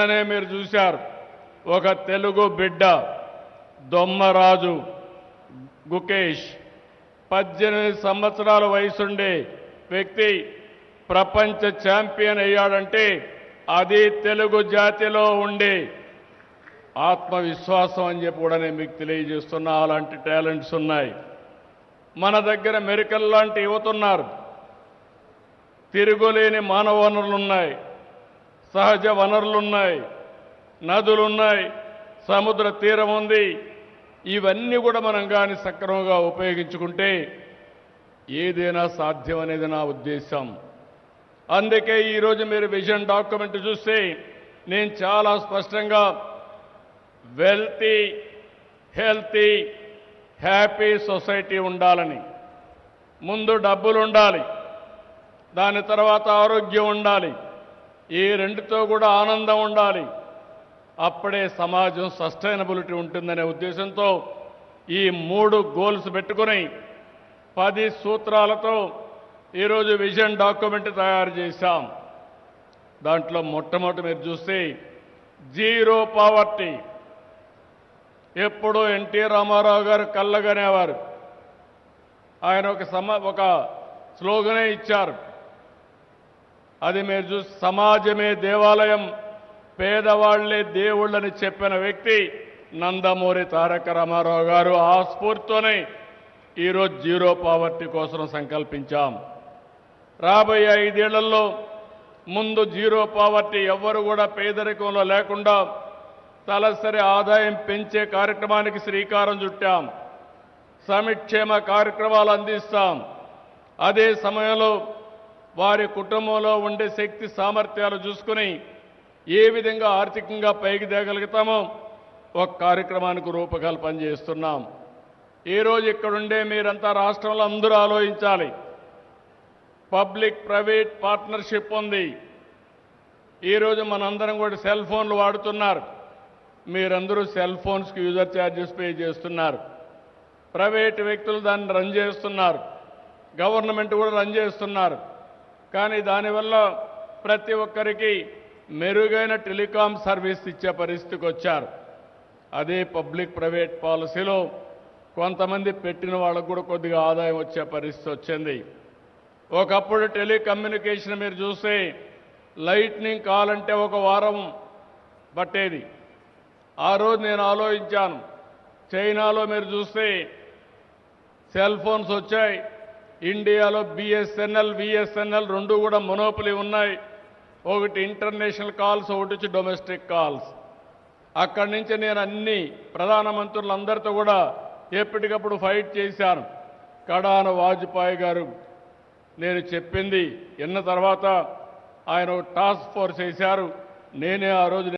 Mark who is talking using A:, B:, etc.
A: అనే మీరు చూశారు. ఒక తెలుగు బిడ్డ దొమ్మరాజు గుకేష్ 18 సంవత్సరాల వయసుండే వ్యక్తి ప్రపంచ ఛాంపియన్ అయ్యాడంటే అది తెలుగు జాతిలో ఉండే ఆత్మవిశ్వాసం అని చెప్పి కూడా నేను మీకు తెలియజేస్తున్నా. అలాంటి టాలెంట్స్ ఉన్నాయి మన దగ్గర. మెరికల్ లాంటి యువతున్నారు. తిరుగులేని మానవ వనరులున్నాయి, సహజ వనరులున్నాయి, నదులున్నాయి, సముద్ర తీరం ఉంది. ఇవన్నీ కూడా మనం కానీ సక్రమంగా ఉపయోగించుకుంటే ఏదైనా సాధ్యం అనేది నా ఉద్దేశం. అందుకే ఈరోజు మీరు విజన్ డాక్యుమెంట్ చూస్తే నేను చాలా స్పష్టంగా వెల్తీ, హెల్తీ, హ్యాపీ సొసైటీ ఉండాలని, ముందు డబ్బులు ఉండాలి, దాని తర్వాత ఆరోగ్యం ఉండాలి, ఈ రెండితో కూడా ఆనందం ఉండాలి. అప్పుడే సమాజం సస్టైనబిలిటీ ఉంటుందనే ఉద్దేశంతో ఈ 3 గోల్స్ పెట్టుకుని 10 సూత్రాలతో ఈరోజు విజన్ డాక్యుమెంట్ తయారు చేశాం. దాంట్లో మొట్టమొదటి మీరు చూస్తే జీరో పావర్టీ. ఎప్పుడూ ఎన్టీ రామారావు గారు కళ్ళగనేవారు. ఆయన ఒక స్లోగనే ఇచ్చారు. అది మీరు చూసి సమాజమే దేవాలయం, పేదవాళ్లే దేవుళ్ళని చెప్పిన వ్యక్తి నందమూరి తారక రామారావు గారు. ఆ స్ఫూర్తితోనే ఈరోజు జీరో పావర్టీ కోసం సంకల్పించాం. రాబోయే 5 ఏళ్లలో ముందు జీరో పావర్టీ, ఎవ్వరు కూడా పేదరికంలో లేకుండా తలసరి ఆదాయం పెంచే కార్యక్రమానికి శ్రీకారం చుట్టాం. సంక్షేమ కార్యక్రమాలు అందిస్తాం. అదే సమయంలో వారి కుటుంబంలో ఉండే శక్తి సామర్థ్యాలు చూసుకుని ఏ విధంగా ఆర్థికంగా పైకి తేగలుగుతామో ఒక కార్యక్రమానికి రూపకల్పన చేస్తున్నాం. ఈరోజు ఇక్కడుండే మీరంతా రాష్ట్రంలో అందరూ ఆలోచించాలి. పబ్లిక్ ప్రైవేట్ పార్ట్నర్షిప్ ఉంది. ఈరోజు మనందరం కూడా సెల్ ఫోన్లు వాడుతున్నారు. మీరందరూ సెల్ ఫోన్స్కి యూజర్ ఛార్జెస్ పే చేస్తున్నారు. ప్రైవేట్ వ్యక్తులు దాన్ని రన్ చేస్తున్నారు, గవర్నమెంట్ కూడా రన్ చేస్తున్నారు. కానీ దానివల్ల ప్రతి ఒక్కరికి మెరుగైన టెలికాం సర్వీస్ ఇచ్చే పరిస్థితికి వచ్చారు. అదే పబ్లిక్ ప్రైవేట్ పాలసీలో కొంతమంది పెట్టిన వాళ్ళకు కూడా కొద్దిగా ఆదాయం వచ్చే పరిస్థితి వచ్చింది. ఒకప్పుడు టెలికమ్యూనికేషన్ మీరు చూస్తే లైట్నింగ్ కాల్ అంటే 1 వారం పట్టేది. ఆ రోజు నేను ఆలోచించాను, చైనాలో మీరు చూస్తే సెల్ ఫోన్స్ వచ్చాయి. ఇండియాలో బిఎస్ఎన్ఎల్, విఎస్ఎన్ఎల్ 2 కూడా మొనోపలి ఉన్నాయి. ఒకటి ఇంటర్నేషనల్ కాల్స్, ఒకటి వచ్చి డొమెస్టిక్ కాల్స్. అక్కడి నుంచి నేను అన్ని ప్రధానమంత్రులందరితో కూడా ఎప్పటికప్పుడు ఫైట్ చేశాను. కడాన వాజ్పేయి గారు నేను చెప్పింది విన్న తర్వాత ఆయన టాస్క్ ఫోర్స్ వేశారు. నేనే ఆ రోజు